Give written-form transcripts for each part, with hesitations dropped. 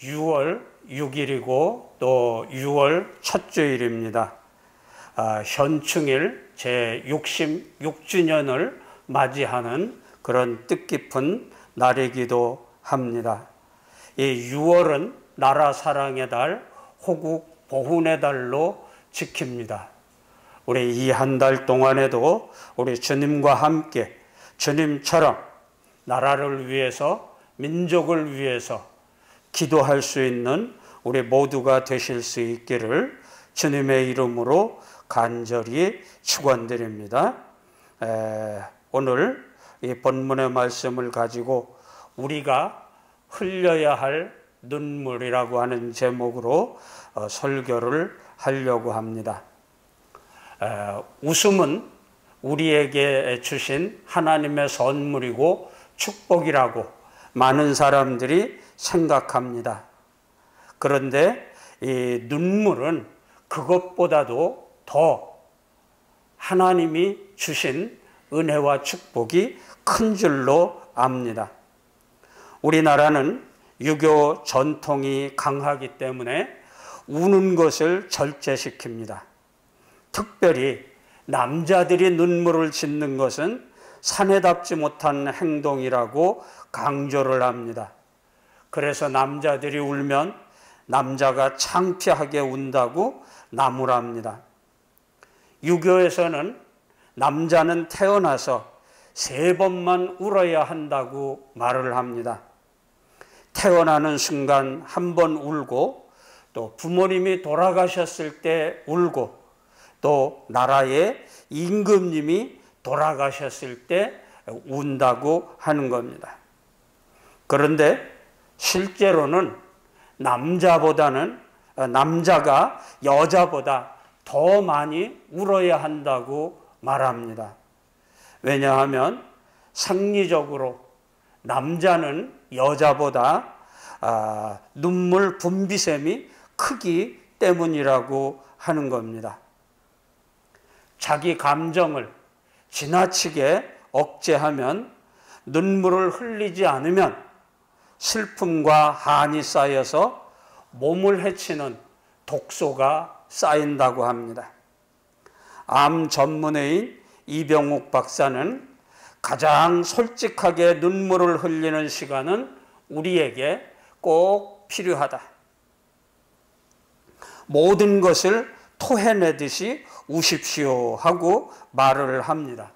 6월 6일이고 또 6월 첫 주일입니다. 현충일 제66주년을 맞이하는 그런 뜻깊은 날이기도 합니다. 이 6월은 나라 사랑의 달, 호국 보훈의 달로 지킵니다. 우리 이 한 달 동안에도 우리 주님과 함께 주님처럼 나라를 위해서, 민족을 위해서 기도할 수 있는 우리 모두가 되실 수 있기를 주님의 이름으로 간절히 축원드립니다. 오늘 이 본문의 말씀을 가지고 우리가 흘려야 할 눈물이라고 하는 제목으로 설교를 하려고 합니다. 웃음은 우리에게 주신 하나님의 선물이고 축복이라고 많은 사람들이 생각합니다. 그런데 이 눈물은 그것보다도 더 하나님이 주신 은혜와 축복이 큰 줄로 압니다. 우리나라는 유교 전통이 강하기 때문에 우는 것을 절제시킵니다. 특별히 남자들이 눈물을 짓는 것은 사내답지 못한 행동이라고 강조를 합니다. 그래서 남자들이 울면 남자가 창피하게 운다고 나무랍니다. 유교에서는 남자는 태어나서 3번만 울어야 한다고 말을 합니다. 태어나는 순간 한 번 울고, 또 부모님이 돌아가셨을 때 울고, 또 나라의 임금님이 돌아가셨을 때 운다고 하는 겁니다. 그런데 실제로는 남자가 여자보다 더 많이 울어야 한다고 말합니다. 왜냐하면 생리적으로 남자는 여자보다 눈물 분비샘이 크기 때문이라고 하는 겁니다. 자기 감정을 지나치게 억제하면, 눈물을 흘리지 않으면 슬픔과 한이 쌓여서 몸을 해치는 독소가 쌓인다고 합니다. 암 전문의인 이병욱 박사는 가장 솔직하게 눈물을 흘리는 시간은 우리에게 꼭 필요하다. 모든 것을 토해내듯이 우십시오 하고 말을 합니다.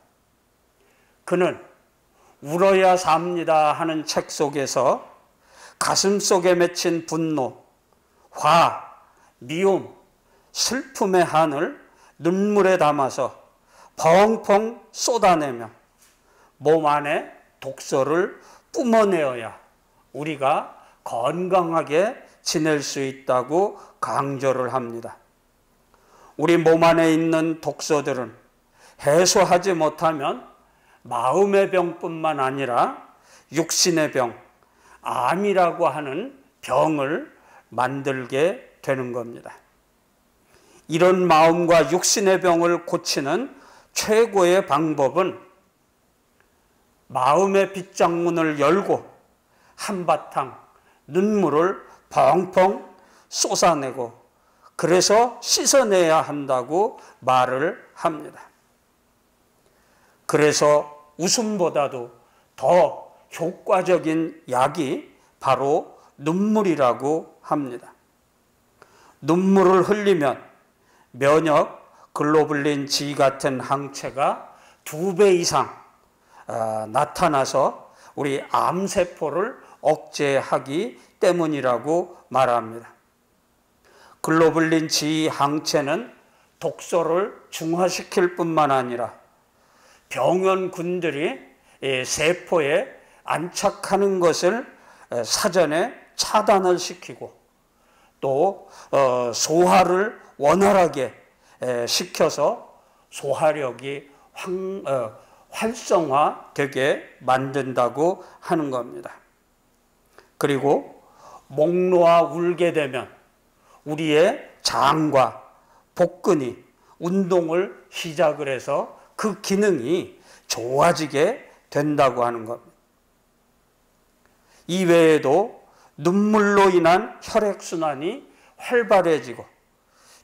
그는 울어야 삽니다 하는 책 속에서 가슴 속에 맺힌 분노, 화, 미움, 슬픔의 한을 눈물에 담아서 펑펑 쏟아내며 몸 안에 독소를 뿜어내어야 우리가 건강하게 지낼 수 있다고 강조를 합니다. 우리 몸 안에 있는 독소들은 해소하지 못하면 마음의 병뿐만 아니라 육신의 병, 암이라고 하는 병을 만들게 되는 겁니다. 이런 마음과 육신의 병을 고치는 최고의 방법은 마음의 빗장문을 열고 한바탕 눈물을 펑펑 쏟아내고, 그래서 씻어내야 한다고 말을 합니다. 그래서 웃음보다도 더 효과적인 약이 바로 눈물이라고 합니다. 눈물을 흘리면 면역 글로불린 G 같은 항체가 2배 이상 나타나서 우리 암세포를 억제하기 때문이라고 말합니다. 글로불린 G 항체는 독소를 중화시킬 뿐만 아니라 병원군들이 세포에 안착하는 것을 사전에 차단을 시키고, 또 소화를 원활하게 시켜서 소화력이 활성화되게 만든다고 하는 겁니다. 그리고 목 놓아 울게 되면 우리의 장과 복근이 운동을 시작을 해서 그 기능이 좋아지게 된다고 하는 겁니다. 이외에도 눈물로 인한 혈액순환이 활발해지고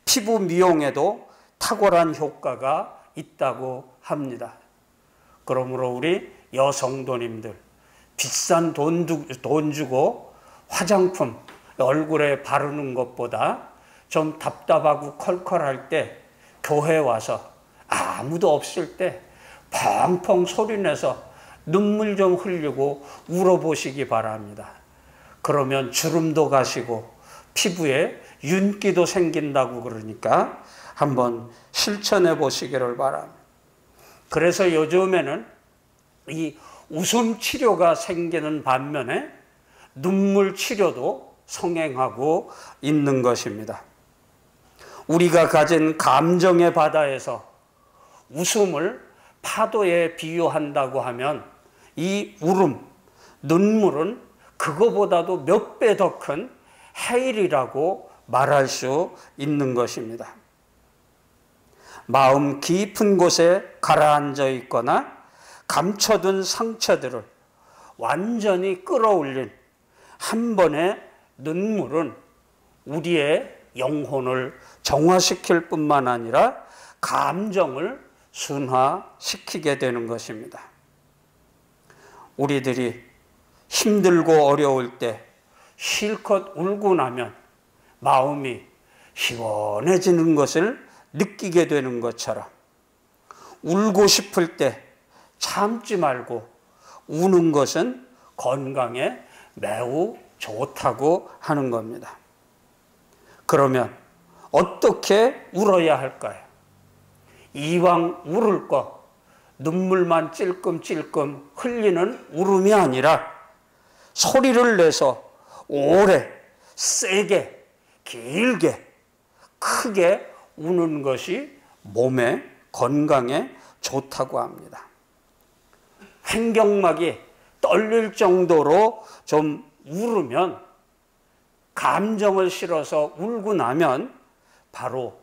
피부 미용에도 탁월한 효과가 있다고 합니다. 그러므로 우리 여성도님들 비싼 돈 주고 화장품 얼굴에 바르는 것보다 좀 답답하고 컬컬할 때 교회 와서 아무도 없을 때 펑펑 소리내서 눈물 좀 흘리고 울어보시기 바랍니다. 그러면 주름도 가시고 피부에 윤기도 생긴다고 그러니까 한번 실천해 보시기를 바랍니다. 그래서 요즘에는 이 웃음 치료가 생기는 반면에 눈물 치료도 성행하고 있는 것입니다. 우리가 가진 감정의 바다에서 웃음을 파도에 비유한다고 하면 이 울음, 눈물은 그거보다도 몇 배 더 큰 해일이라고 말할 수 있는 것입니다. 마음 깊은 곳에 가라앉아 있거나 감춰둔 상처들을 완전히 끌어올린 한 번의 눈물은 우리의 영혼을 정화시킬 뿐만 아니라 감정을 순화시키게 되는 것입니다. 우리들이 힘들고 어려울 때 실컷 울고 나면 마음이 시원해지는 것을 느끼게 되는 것처럼 울고 싶을 때 참지 말고 우는 것은 건강에 매우 좋다고 하는 겁니다. 그러면 어떻게 울어야 할까요? 이왕 울을 것 눈물만 찔끔찔끔 흘리는 울음이 아니라 소리를 내서 오래 세게 길게 크게 우는 것이 몸의 건강에 좋다고 합니다. 횡격막이 떨릴 정도로 좀 울으면 감정을 실어서 울고 나면 바로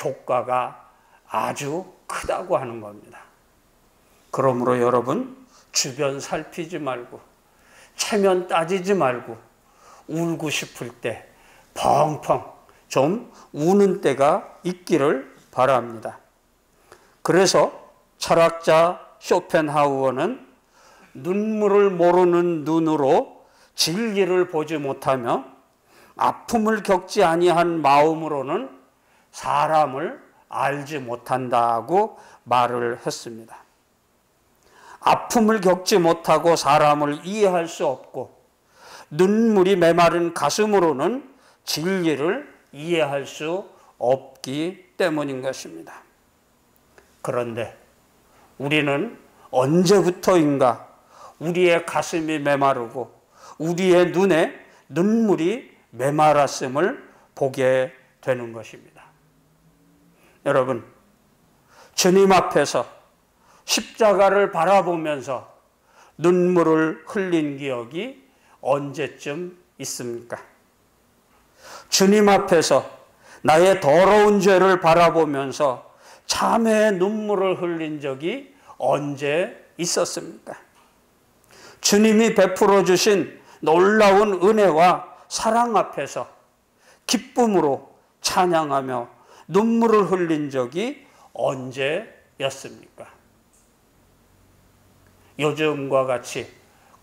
효과가 아주 크다고 하는 겁니다. 그러므로 여러분 주변 살피지 말고 체면 따지지 말고 울고 싶을 때 펑펑 좀 우는 때가 있기를 바랍니다. 그래서 철학자 쇼펜하우어는 눈물을 모르는 눈으로 진리를 보지 못하며 아픔을 겪지 아니한 마음으로는 사람을 알지 못한다고 말을 했습니다. 아픔을 겪지 못하고 사람을 이해할 수 없고 눈물이 메마른 가슴으로는 진리를 이해할 수 없기 때문인 것입니다. 그런데 우리는 언제부터인가 우리의 가슴이 메마르고 우리의 눈에 눈물이 메마랐음을 보게 되는 것입니다. 여러분, 주님 앞에서 십자가를 바라보면서 눈물을 흘린 기억이 언제쯤 있습니까? 주님 앞에서 나의 더러운 죄를 바라보면서 참회의 눈물을 흘린 적이 언제 있었습니까? 주님이 베풀어 주신 놀라운 은혜와 사랑 앞에서 기쁨으로 찬양하며 눈물을 흘린 적이 언제였습니까? 요즘과 같이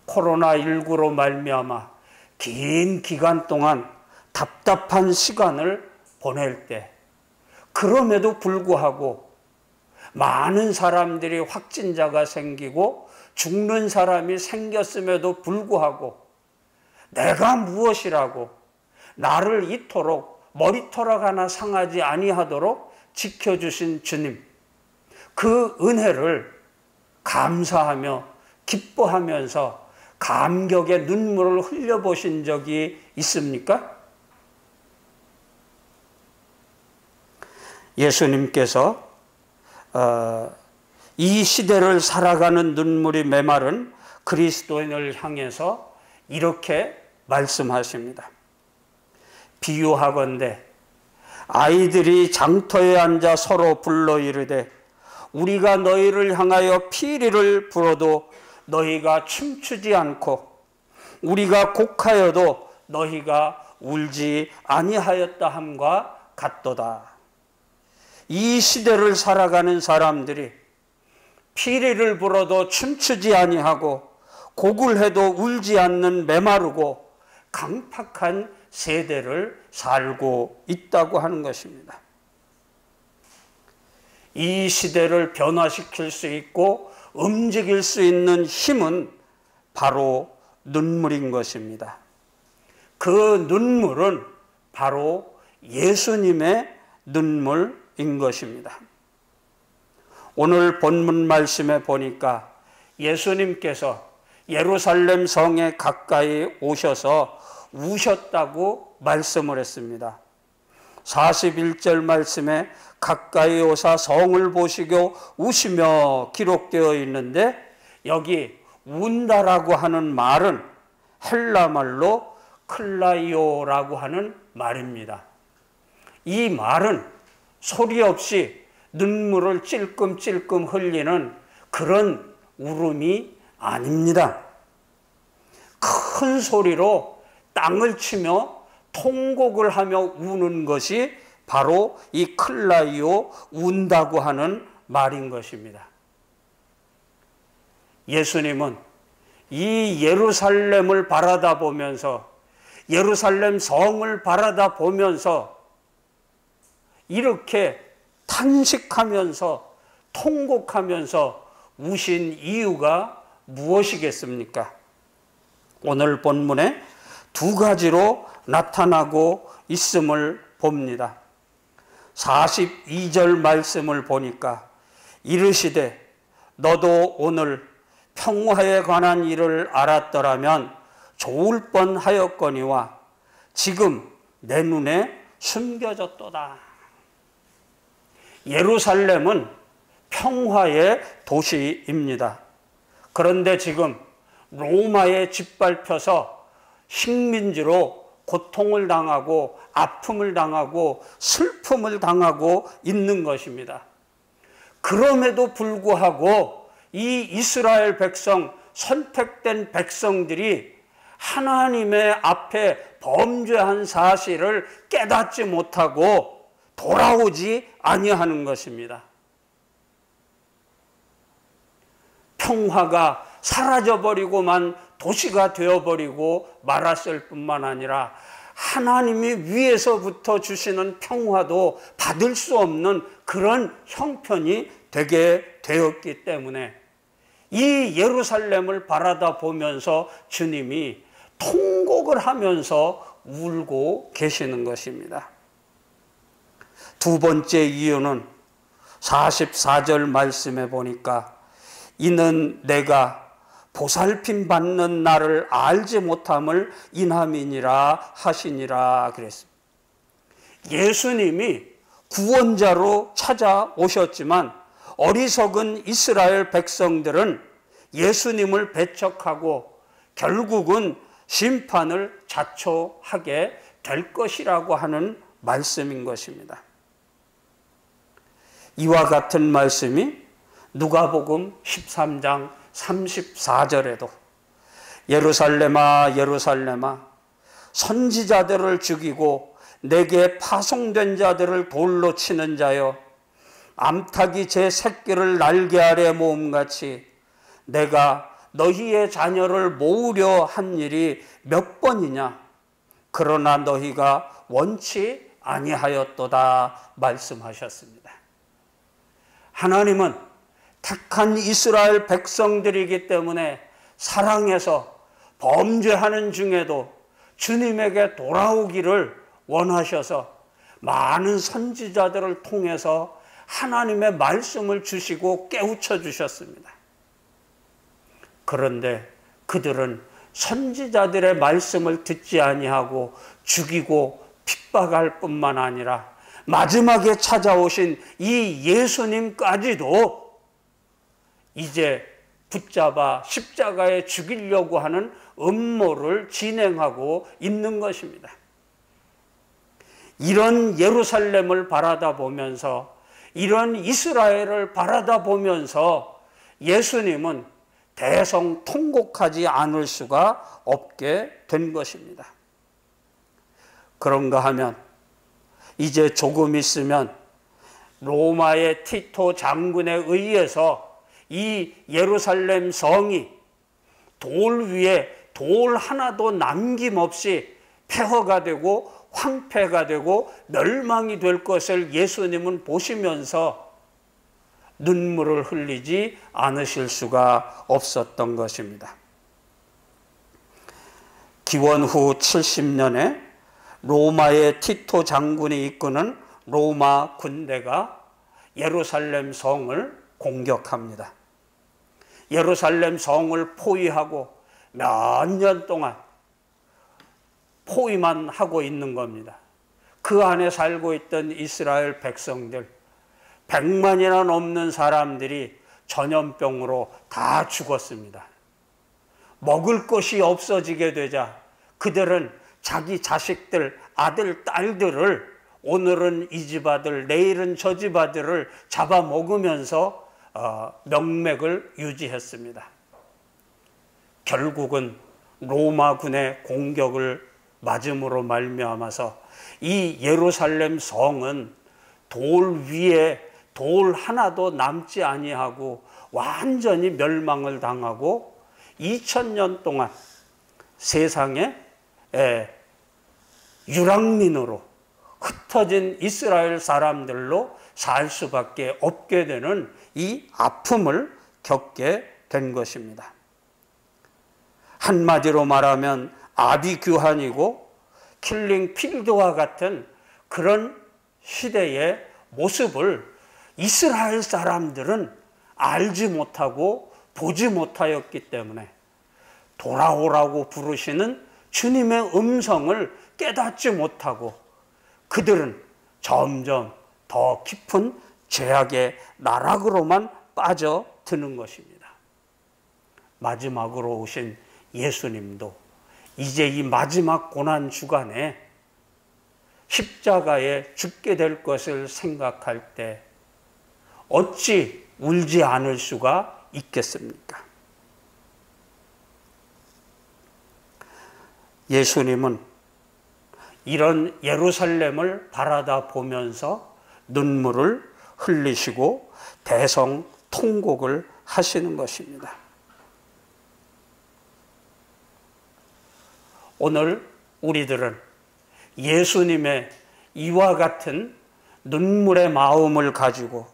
코로나19로 말미암아 긴 기간 동안 답답한 시간을 보낼 때 그럼에도 불구하고 많은 사람들이 확진자가 생기고 죽는 사람이 생겼음에도 불구하고 내가 무엇이라고 나를 이토록 머리털 하나 상하지 아니하도록 지켜주신 주님, 그 은혜를 감사하며 기뻐하면서 감격의 눈물을 흘려보신 적이 있습니까? 예수님께서 이 시대를 살아가는 눈물이 메마른 그리스도인을 향해서 이렇게 말씀하십니다. 비유하건대 아이들이 장터에 앉아 서로 불러 이르되 우리가 너희를 향하여 피리를 불어도 너희가 춤추지 않고 우리가 곡하여도 너희가 울지 아니하였다 함과 같도다. 이 시대를 살아가는 사람들이 피리를 불어도 춤추지 아니하고 곡을 해도 울지 않는 메마르고 강팍한 세대를 살고 있다고 하는 것입니다. 이 시대를 변화시킬 수 있고 움직일 수 있는 힘은 바로 눈물인 것입니다. 그 눈물은 바로 예수님의 눈물인 것입니다. 오늘 본문 말씀에 보니까 예수님께서 예루살렘 성에 가까이 오셔서 우셨다고 말씀을 했습니다. 41절 말씀에 가까이 오사 성을 보시고 우시며 기록되어 있는데, 여기 운다라고 하는 말은 헬라 말로 클라이오라고 하는 말입니다. 이 말은 소리 없이 눈물을 찔끔찔끔 흘리는 그런 울음이 아닙니다. 큰 소리로 땅을 치며 통곡을 하며 우는 것이 바로 이 클라이오, 운다고 하는 말인 것입니다. 예수님은 이 예루살렘을 바라다 보면서, 예루살렘 성을 바라다 보면서 이렇게 탄식하면서 통곡하면서 우신 이유가 무엇이겠습니까? 오늘 본문에 두 가지로 나타나고 있음을 봅니다. 42절 말씀을 보니까 이르시되 너도 오늘 평화에 관한 일을 알았더라면 좋을 뻔하였거니와 지금 내 눈에 숨겨졌도다. 예루살렘은 평화의 도시입니다. 그런데 지금 로마에 짓밟혀서 식민지로 고통을 당하고 아픔을 당하고 슬픔을 당하고 있는 것입니다. 그럼에도 불구하고 이 이스라엘 백성, 선택된 백성들이 하나님의 앞에 범죄한 사실을 깨닫지 못하고 돌아오지 아니하는 것입니다. 평화가 사라져버리고만 도시가 되어버리고 말았을 뿐만 아니라 하나님이 위에서부터 주시는 평화도 받을 수 없는 그런 형편이 되게 되었기 때문에 이 예루살렘을 바라다 보면서 주님이 통곡을 하면서 울고 계시는 것입니다. 두 번째 이유는 44절 말씀에 보니까 이는 내가 보살핌 받는 나를 알지 못함을 인함이니라 하시니라 그랬습니다. 예수님이 구원자로 찾아오셨지만 어리석은 이스라엘 백성들은 예수님을 배척하고 결국은 심판을 자초하게 될 것이라고 하는 말씀인 것입니다. 이와 같은 말씀이 누가복음 13장 34절에도 예루살렘아 예루살렘아 선지자들을 죽이고 내게 파송된 자들을 돌로 치는 자여 암탉이 제 새끼를 날개 아래 모음같이 내가 너희의 자녀를 모으려 한 일이 몇 번이냐 그러나 너희가 원치 아니하였도다 말씀하셨습니다. 하나님은 택한 이스라엘 백성들이기 때문에 사랑해서 범죄하는 중에도 주님에게 돌아오기를 원하셔서 많은 선지자들을 통해서 하나님의 말씀을 주시고 깨우쳐 주셨습니다. 그런데 그들은 선지자들의 말씀을 듣지 아니하고 죽이고 핍박할 뿐만 아니라 마지막에 찾아오신 이 예수님까지도 이제 붙잡아 십자가에 죽이려고 하는 음모를 진행하고 있는 것입니다. 이런 예루살렘을 바라다 보면서, 이런 이스라엘을 바라다 보면서 예수님은 대성통곡하지 않을 수가 없게 된 것입니다. 그런가 하면 이제 조금 있으면 로마의 티토 장군에 의해서 이 예루살렘 성이 돌 위에 돌 하나도 남김없이 폐허가 되고 황폐가 되고 멸망이 될 것을 예수님은 보시면서 눈물을 흘리지 않으실 수가 없었던 것입니다. 기원 후 70년에 로마의 티토 장군이 이끄는 로마 군대가 예루살렘 성을 공격합니다. 예루살렘 성을 포위하고 몇 년 동안 포위만 하고 있는 겁니다. 그 안에 살고 있던 이스라엘 백성들 100만이나 넘는 사람들이 전염병으로 다 죽었습니다. 먹을 것이 없어지게 되자 그들은 자기 자식들, 아들, 딸들을 오늘은 이 집 아들, 내일은 저 집 아들을 잡아먹으면서 명맥을 유지했습니다. 결국은 로마군의 공격을 맞음으로 말미암아서 이 예루살렘 성은 돌 위에 돌 하나도 남지 아니하고 완전히 멸망을 당하고 2000년 동안 세상에 유랑민으로 흩어진 이스라엘 사람들로 살 수밖에 없게 되는 이 아픔을 겪게 된 것입니다. 한마디로 말하면 아비규환이고 킬링 필드와 같은 그런 시대의 모습을 이스라엘 사람들은 알지 못하고 보지 못하였기 때문에 돌아오라고 부르시는 주님의 음성을 깨닫지 못하고 그들은 점점 더 깊은 죄악의 나락으로만 빠져드는 것입니다. 마지막으로 오신 예수님도 이제 이 마지막 고난 주간에 십자가에 죽게 될 것을 생각할 때 어찌 울지 않을 수가 있겠습니까? 예수님은 이런 예루살렘을 바라다 보면서 눈물을 흘리시고 대성통곡을 하시는 것입니다. 오늘 우리들은 예수님의 이와 같은 눈물의 마음을 가지고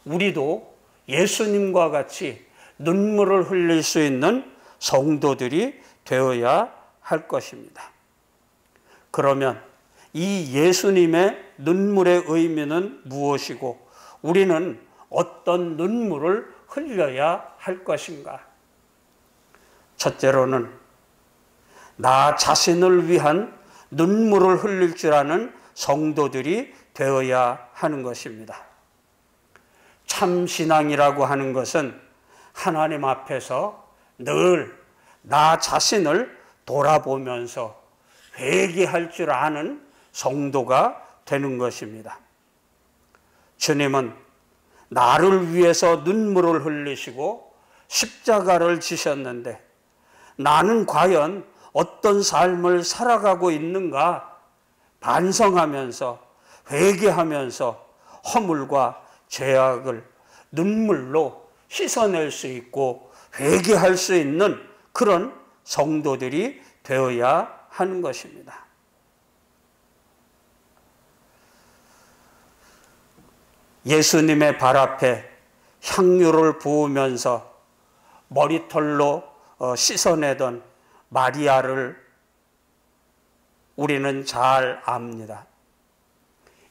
우리도 예수님과 같이 눈물을 흘릴 수 있는 성도들이 되어야 할 것입니다. 그러면 이 예수님의 눈물의 의미는 무엇이고 우리는 어떤 눈물을 흘려야 할 것인가? 첫째로는 나 자신을 위한 눈물을 흘릴 줄 아는 성도들이 되어야 하는 것입니다. 참 신앙이라고 하는 것은 하나님 앞에서 늘 나 자신을 돌아보면서 회개할 줄 아는 성도가 되는 것입니다. 주님은 나를 위해서 눈물을 흘리시고 십자가를 지셨는데 나는 과연 어떤 삶을 살아가고 있는가 반성하면서 회개하면서 허물과 죄악을 눈물로 씻어낼 수 있고 회개할 수 있는 그런 성도들이 되어야 하는 것입니다. 예수님의 발 앞에 향유를 부으면서 머리털로 씻어내던 마리아를 우리는 잘 압니다.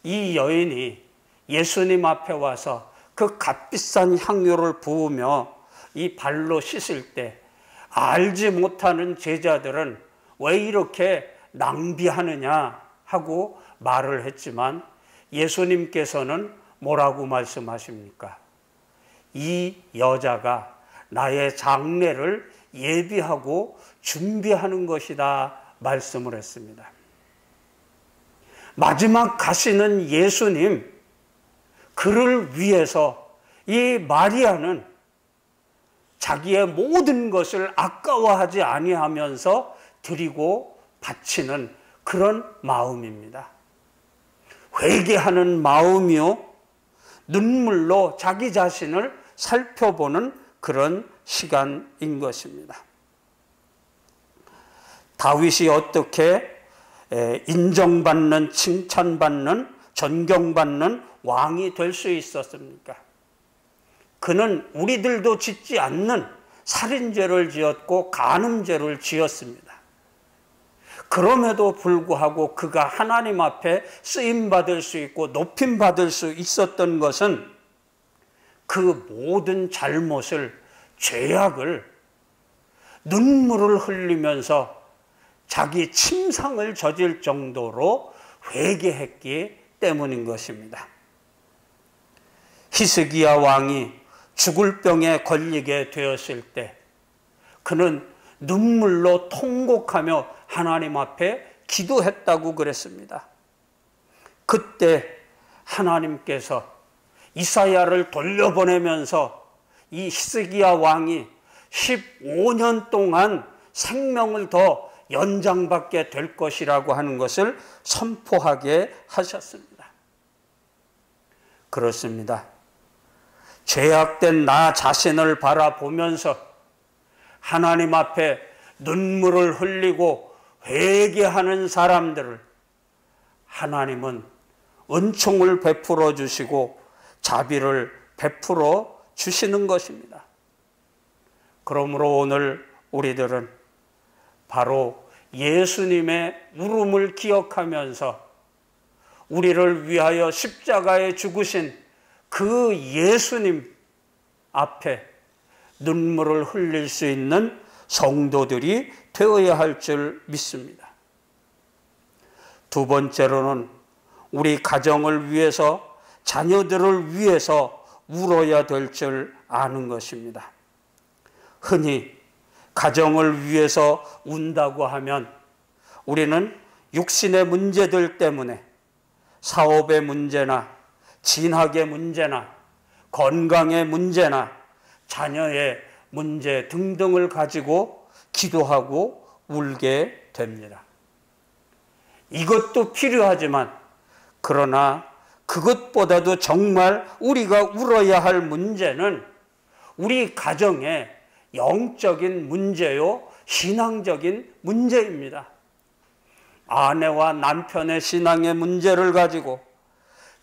이 여인이 예수님 앞에 와서 그 값비싼 향유를 부으며 이 발로 씻을 때 알지 못하는 제자들은 왜 이렇게 낭비하느냐 하고 말을 했지만 예수님께서는 뭐라고 말씀하십니까? 이 여자가 나의 장례를 예비하고 준비하는 것이다 말씀을 했습니다. 마지막 가시는 예수님, 그를 위해서 이 마리아는 자기의 모든 것을 아까워하지 아니하면서 드리고 바치는 그런 마음입니다. 회개하는 마음이요, 눈물로 자기 자신을 살펴보는 그런 시간인 것입니다. 다윗이 어떻게 인정받는, 칭찬받는, 존경받는 왕이 될 수 있었습니까? 그는 우리들도 짓지 않는 살인죄를 지었고 간음죄를 지었습니다. 그럼에도 불구하고 그가 하나님 앞에 쓰임받을 수 있고 높임받을 수 있었던 것은 그 모든 잘못을, 죄악을 눈물을 흘리면서 자기 침상을 젖을 정도로 회개했기 때문인 것입니다. 히스기야 왕이 죽을 병에 걸리게 되었을 때 그는 눈물로 통곡하며 하나님 앞에 기도했다고 그랬습니다. 그때 하나님께서 이사야를 돌려보내면서 이 히스기야 왕이 15년 동안 생명을 더 연장받게 될 것이라고 하는 것을 선포하게 하셨습니다. 그렇습니다. 죄악된 나 자신을 바라보면서 하나님 앞에 눈물을 흘리고 회개하는 사람들을 하나님은 은총을 베풀어 주시고 자비를 베풀어 주시는 것입니다. 그러므로 오늘 우리들은 바로 예수님의 울음을 기억하면서 우리를 위하여 십자가에 죽으신 그 예수님 앞에 눈물을 흘릴 수 있는 성도들이 되어야 할 줄 믿습니다. 두 번째로는 우리 가정을 위해서, 자녀들을 위해서 울어야 될 줄 아는 것입니다. 흔히 가정을 위해서 운다고 하면 우리는 육신의 문제들 때문에 사업의 문제나 진학의 문제나 건강의 문제나 자녀의 문제 등등을 가지고 기도하고 울게 됩니다. 이것도 필요하지만 그러나 그것보다도 정말 우리가 울어야 할 문제는 우리 가정의 영적인 문제요, 신앙적인 문제입니다. 아내와 남편의 신앙의 문제를 가지고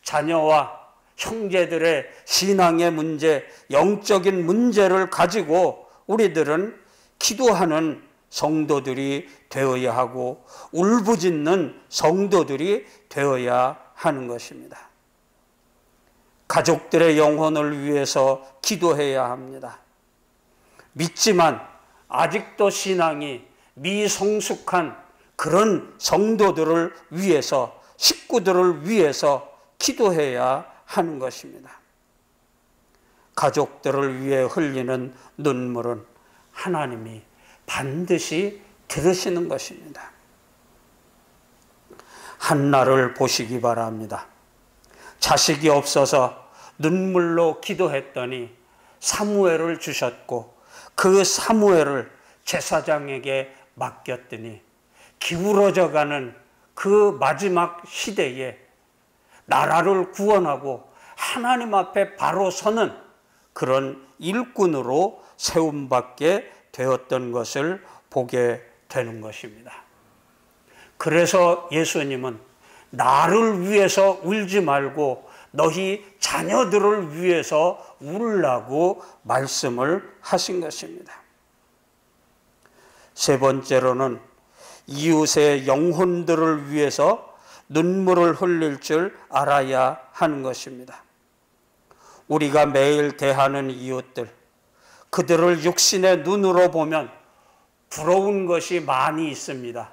자녀와 형제들의 신앙의 문제, 영적인 문제를 가지고 우리들은 기도하는 성도들이 되어야 하고 울부짖는 성도들이 되어야 하는 것입니다. 가족들의 영혼을 위해서 기도해야 합니다. 믿지만 아직도 신앙이 미성숙한 그런 성도들을 위해서, 식구들을 위해서 기도해야 하는 것입니다. 가족들을 위해 흘리는 눈물은 하나님이 반드시 들으시는 것입니다. 한나를 보시기 바랍니다. 자식이 없어서 눈물로 기도했더니 사무엘을 주셨고 그 사무엘을 제사장에게 맡겼더니 기울어져가는 그 마지막 시대에 나라를 구원하고 하나님 앞에 바로 서는 그런 일꾼으로 세움받게 되었던 것을 보게 되는 것입니다. 그래서 예수님은 나를 위해서 울지 말고 너희 자녀들을 위해서 울라고 말씀을 하신 것입니다. 세 번째로는 이웃의 영혼들을 위해서 눈물을 흘릴 줄 알아야 하는 것입니다. 우리가 매일 대하는 이웃들, 그들을 육신의 눈으로 보면 부러운 것이 많이 있습니다.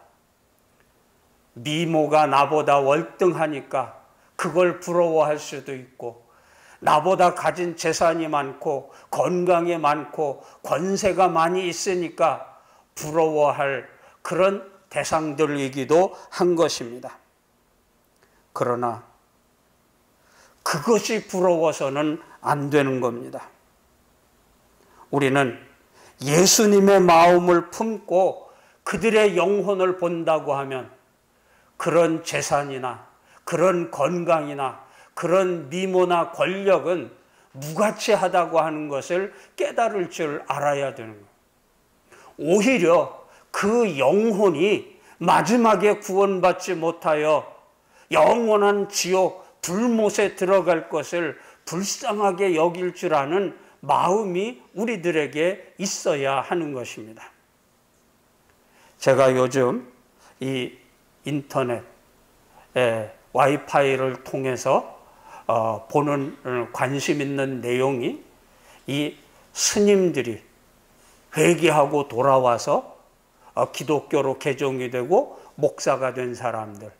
미모가 나보다 월등하니까 그걸 부러워할 수도 있고, 나보다 가진 재산이 많고 건강이 많고 권세가 많이 있으니까 부러워할 그런 대상들이기도 한 것입니다. 그러나 그것이 부러워서는 안 되는 겁니다. 우리는 예수님의 마음을 품고 그들의 영혼을 본다고 하면 그런 재산이나 그런 건강이나 그런 미모나 권력은 무가치하다고 하는 것을 깨달을 줄 알아야 되는 거예요. 오히려 그 영혼이 마지막에 구원받지 못하여 영원한 지옥 불못에 들어갈 것을 불쌍하게 여길 줄 아는 마음이 우리들에게 있어야 하는 것입니다. 제가 요즘 이 인터넷 와이파이를 통해서 보는 관심 있는 내용이 이 스님들이 회개하고 돌아와서 기독교로 개종이 되고 목사가 된 사람들,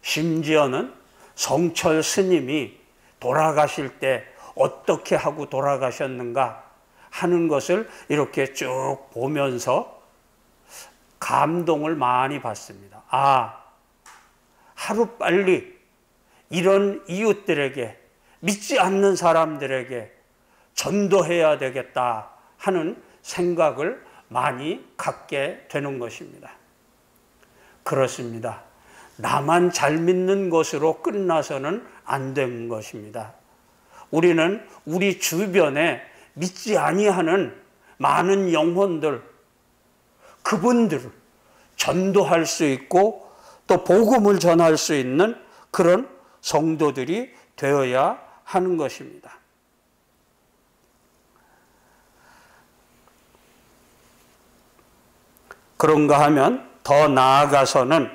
심지어는 성철 스님이 돌아가실 때 어떻게 하고 돌아가셨는가 하는 것을 이렇게 쭉 보면서 감동을 많이 받습니다. 하루빨리 이런 이웃들에게, 믿지 않는 사람들에게 전도해야 되겠다 하는 생각을 많이 갖게 되는 것입니다. 그렇습니다. 나만 잘 믿는 것으로 끝나서는 안 되는 것입니다. 우리는 우리 주변에 믿지 아니하는 많은 영혼들, 그분들을 전도할 수 있고 또 복음을 전할 수 있는 그런 성도들이 되어야 하는 것입니다. 그런가 하면 더 나아가서는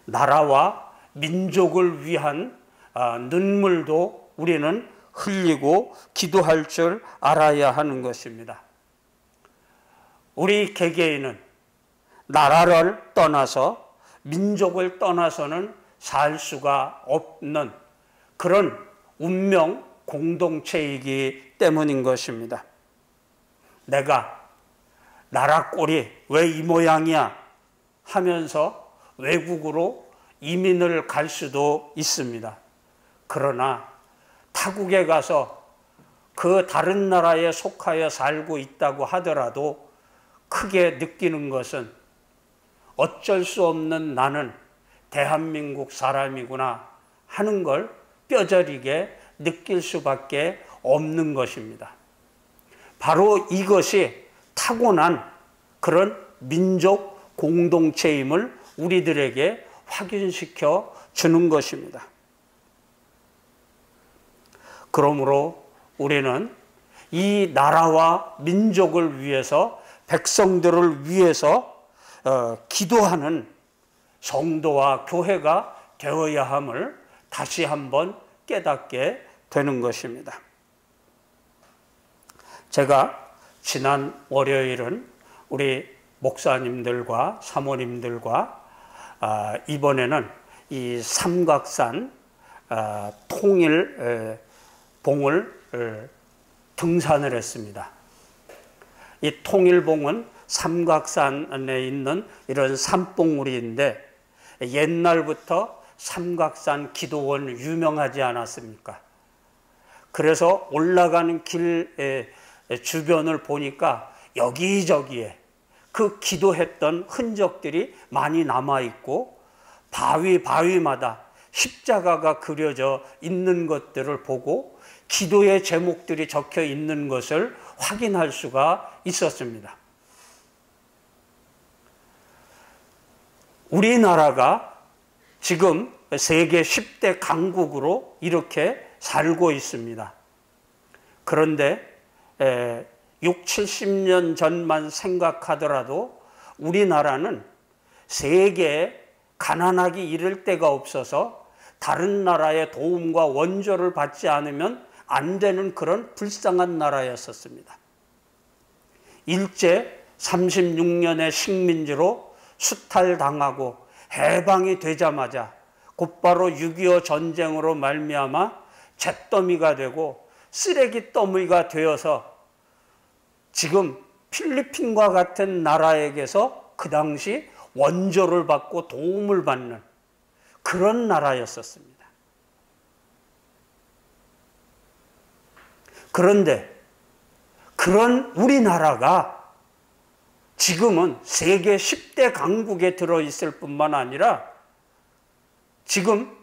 나라와 민족을 위한 눈물도 우리는 흘리고 기도할 줄 알아야 하는 것입니다. 우리 개개인은 나라를 떠나서 민족을 떠나서는 살 수가 없는 그런 운명 공동체이기 때문인 것입니다. 내가 나라 꼴이 왜 이 모양이야 하면서 외국으로 이민을 갈 수도 있습니다. 그러나 타국에 가서 그 다른 나라에 속하여 살고 있다고 하더라도 크게 느끼는 것은 어쩔 수 없는 나는 대한민국 사람이구나 하는 걸 뼈저리게 느낄 수밖에 없는 것입니다. 바로 이것이 타고난 그런 민족 공동체임을 우리들에게 확인시켜 주는 것입니다. 그러므로 우리는 이 나라와 민족을 위해서, 백성들을 위해서 기도하는 성도와 교회가 되어야 함을 다시 한번 깨닫게 되는 것입니다. 제가 지난 월요일은 우리 목사님들과 사모님들과 이번에는 이 삼각산 통일봉을 등산을 했습니다. 이 통일봉은 삼각산에 있는 이런 산봉우리인데 옛날부터 삼각산 기도원 유명하지 않았습니까? 그래서 올라가는 길 주변을 보니까 여기저기에 그 기도했던 흔적들이 많이 남아있고 바위마다 십자가가 그려져 있는 것들을 보고 기도의 제목들이 적혀 있는 것을 확인할 수가 있었습니다. 우리나라가 지금 세계 10대 강국으로 이렇게 살고 있습니다. 그런데 6, 70년 전만 생각하더라도 우리나라는 세계에 가난하기 이를 데가 없어서 다른 나라의 도움과 원조를 받지 않으면 안 되는 그런 불쌍한 나라였었습니다. 일제 36년의 식민지로 수탈당하고 해방이 되자마자 곧바로 6.25 전쟁으로 말미암아 잿더미가 되고 쓰레기 더미가 되어서 지금 필리핀과 같은 나라에게서 그 당시 원조를 받고 도움을 받는 그런 나라였었습니다. 그런데 그런 우리나라가 지금은 세계 10대 강국에 들어있을 뿐만 아니라 지금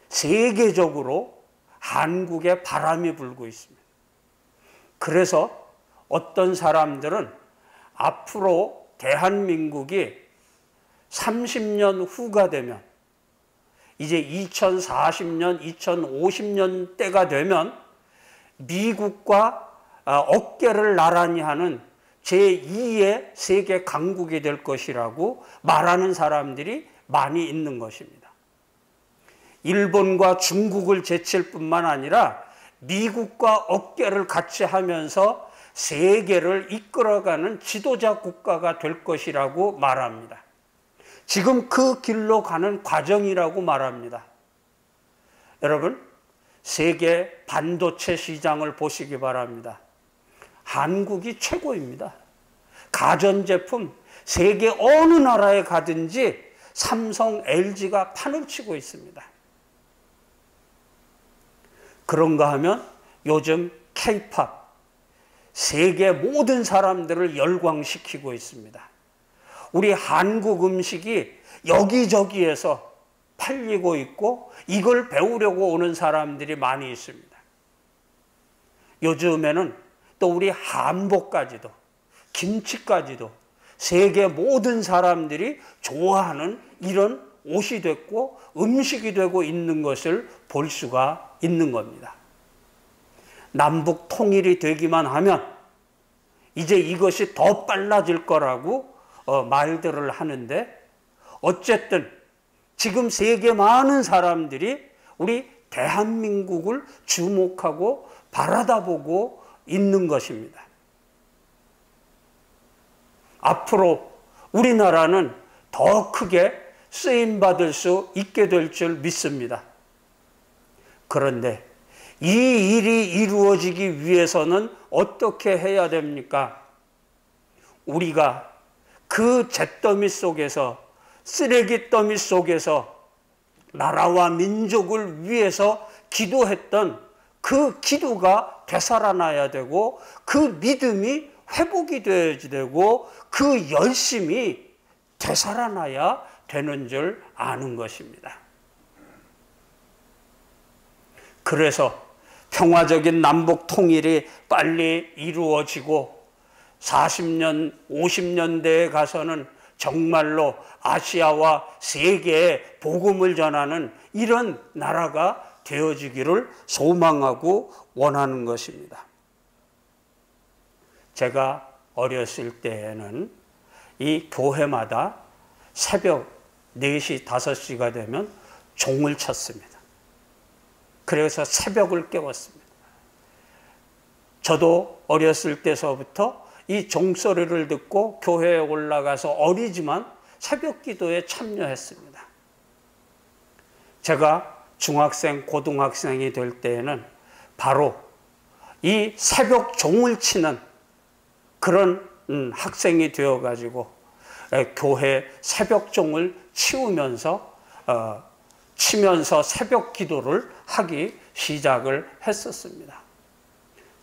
세계적으로 한국에 바람이 불고 있습니다. 그래서 어떤 사람들은 앞으로 대한민국이 30년 후가 되면, 이제 2040년, 2050년 때가 되면 미국과 어깨를 나란히 하는 제2의 세계 강국이 될 것이라고 말하는 사람들이 많이 있는 것입니다. 일본과 중국을 제칠 뿐만 아니라 미국과 어깨를 같이 하면서 세계를 이끌어가는 지도자 국가가 될 것이라고 말합니다. 지금 그 길로 가는 과정이라고 말합니다. 여러분, 세계 반도체 시장을 보시기 바랍니다. 한국이 최고입니다. 가전제품 세계 어느 나라에 가든지 삼성, LG가 판을 치고 있습니다. 그런가 하면 요즘 K-팝, 세계 모든 사람들을 열광시키고 있습니다. 우리 한국 음식이 여기저기에서 팔리고 있고 이걸 배우려고 오는 사람들이 많이 있습니다. 요즘에는 또 우리 한복까지도, 김치까지도 세계 모든 사람들이 좋아하는 이런 옷이 됐고 음식이 되고 있는 것을 볼 수가 있는 겁니다. 남북 통일이 되기만 하면 이제 이것이 더 빨라질 거라고 말들을 하는데, 어쨌든 지금 세계 많은 사람들이 우리 대한민국을 주목하고 바라다보고 있는 것입니다. 앞으로 우리나라는 더 크게 쓰임받을 수 있게 될 줄 믿습니다. 그런데 이 일이 이루어지기 위해서는 어떻게 해야 됩니까? 우리가 그 잿더미 속에서, 쓰레기 더미 속에서 나라와 민족을 위해서 기도했던 그 기도가 되살아나야 되고, 그 믿음이 회복이 되어야지 되고, 그 열심이 되살아나야 되는 줄 아는 것입니다. 그래서 평화적인 남북 통일이 빨리 이루어지고 40년, 50년대에 가서는 정말로 아시아와 세계에 복음을 전하는 이런 나라가 되어지기를 소망하고 원하는 것입니다. 제가 어렸을 때에는 이 교회마다 새벽 4시, 5시가 되면 종을 쳤습니다. 그래서 새벽을 깨웠습니다. 저도 어렸을 때서부터 이 종소리를 듣고 교회에 올라가서 어리지만 새벽 기도에 참여했습니다. 제가 중학생, 고등학생이 될 때에는 바로 이 새벽 종을 치는 그런 학생이 되어가지고 교회 새벽 종을 치면서 새벽 기도를 하기 시작을 했었습니다.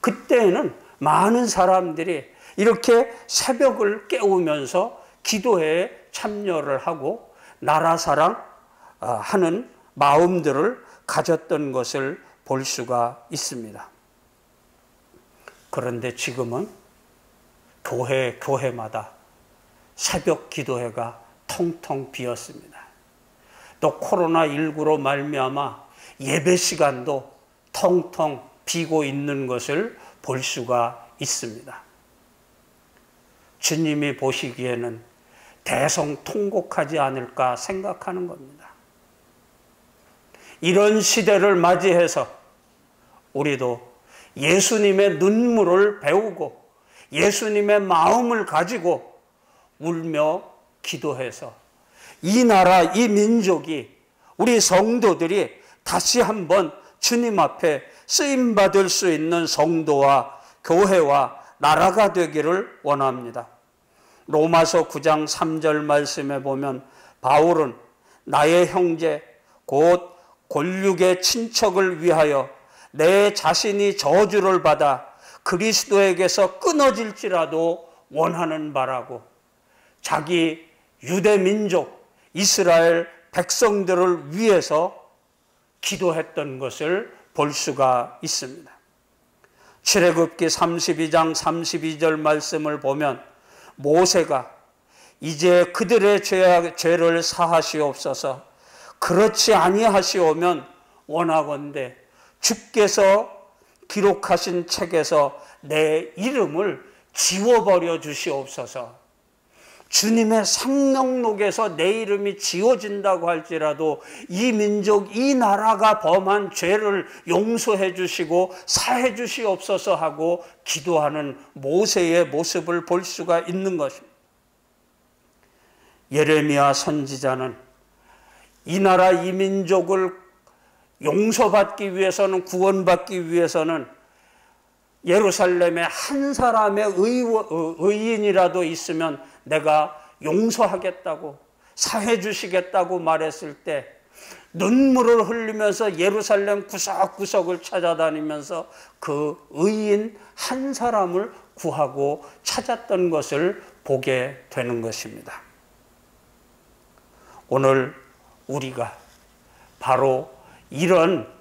그때는 많은 사람들이 이렇게 새벽을 깨우면서 기도에 참여를 하고 나라 사랑하는 마음들을 가졌던 것을 볼 수가 있습니다. 그런데 지금은 교회마다 새벽 기도회가 텅텅 비었습니다. 또 코로나19로 말미암아 예배 시간도 텅텅 비고 있는 것을 볼 수가 있습니다. 주님이 보시기에는 대성통곡하지 않을까 생각하는 겁니다. 이런 시대를 맞이해서 우리도 예수님의 눈물을 배우고 예수님의 마음을 가지고 울며 기도해서 이 나라, 이 민족이, 우리 성도들이 다시 한번 주님 앞에 쓰임받을 수 있는 성도와 교회와 나라가 되기를 원합니다. 로마서 9장 3절 말씀에 보면 바울은 나의 형제 곧 골육의 친척을 위하여 내 자신이 저주를 받아 그리스도에게서 끊어질지라도 원하는 바라고, 자기 유대 민족 이스라엘 백성들을 위해서 기도했던 것을 볼 수가 있습니다. 출애굽기 32장 32절 말씀을 보면 모세가 이제 그들의 죄를 사하시옵소서, 그렇지 아니하시오면 원하건대 주께서 기록하신 책에서 내 이름을 지워버려 주시옵소서. 주님의 생명록에서 내 이름이 지워진다고 할지라도 이 민족, 이 나라가 범한 죄를 용서해 주시고 사해 주시옵소서 하고 기도하는 모세의 모습을 볼 수가 있는 것입니다. 예레미야 선지자는 이 나라 이 민족을 용서받기 위해서는, 구원받기 위해서는 예루살렘에 한 사람의 의인이라도 있으면 내가 용서하겠다고, 사해 주시겠다고 말했을 때 눈물을 흘리면서 예루살렘 구석구석을 찾아다니면서 그 의인 한 사람을 구하고 찾았던 것을 보게 되는 것입니다. 오늘 우리가 바로 이런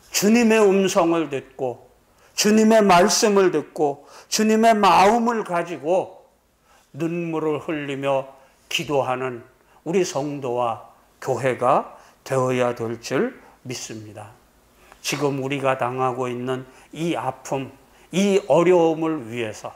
주님의 음성을 듣고 주님의 말씀을 듣고 주님의 마음을 가지고 눈물을 흘리며 기도하는 우리 성도와 교회가 되어야 될 줄 믿습니다. 지금 우리가 당하고 있는 이 아픔, 이 어려움을 위해서,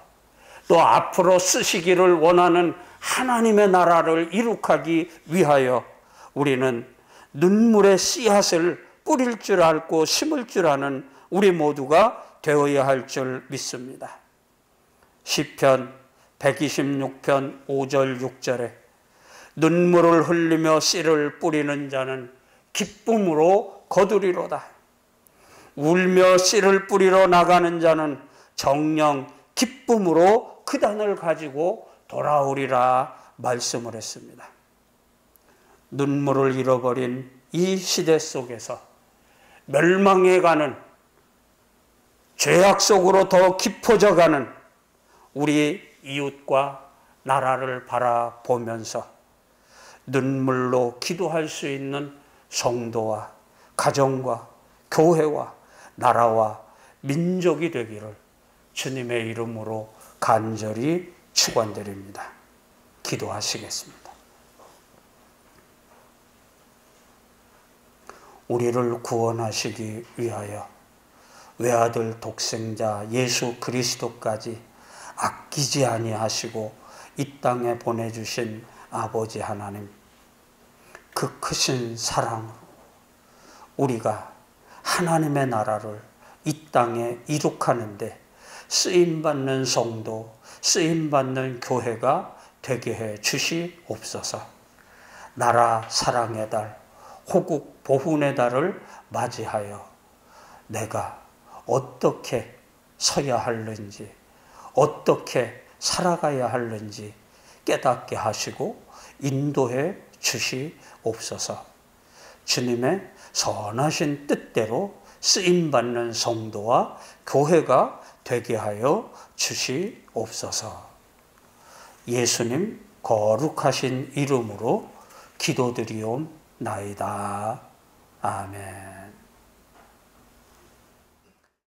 또 앞으로 쓰시기를 원하는 하나님의 나라를 이룩하기 위하여 우리는 눈물의 씨앗을 뿌릴 줄 알고 심을 줄 아는 우리 모두가 되어야 할 줄 믿습니다. 시편 126편 5절 6절에 눈물을 흘리며 씨를 뿌리는 자는 기쁨으로 거두리로다. 울며 씨를 뿌리러 나가는 자는 정녕 기쁨으로 그 단을 가지고 돌아오리라 말씀을 했습니다. 눈물을 잃어버린 이 시대 속에서 멸망해가는, 죄악 속으로 더 깊어져가는 우리 이웃과 나라를 바라보면서 눈물로 기도할 수 있는 성도와 가정과 교회와 나라와 민족이 되기를 주님의 이름으로 간절히 축원드립니다. 기도하시겠습니다. 우리를 구원하시기 위하여 외아들 독생자 예수 그리스도까지 아끼지 아니하시고 이 땅에 보내주신 아버지 하나님, 그 크신 사랑으로 우리가 하나님의 나라를 이 땅에 이룩하는데 쓰임받는 성도, 쓰임받는 교회가 되게 해 주시옵소서. 나라 사랑의 달, 호국 보훈의 달을 맞이하여 내가 어떻게 서야 하는지, 어떻게 살아가야 하는지 깨닫게 하시고 인도해 주시옵소서. 주님의 선하신 뜻대로 쓰임받는 성도와 교회가 되게 하여 주시옵소서. 예수님 거룩하신 이름으로 기도드리옵나이다. 아멘.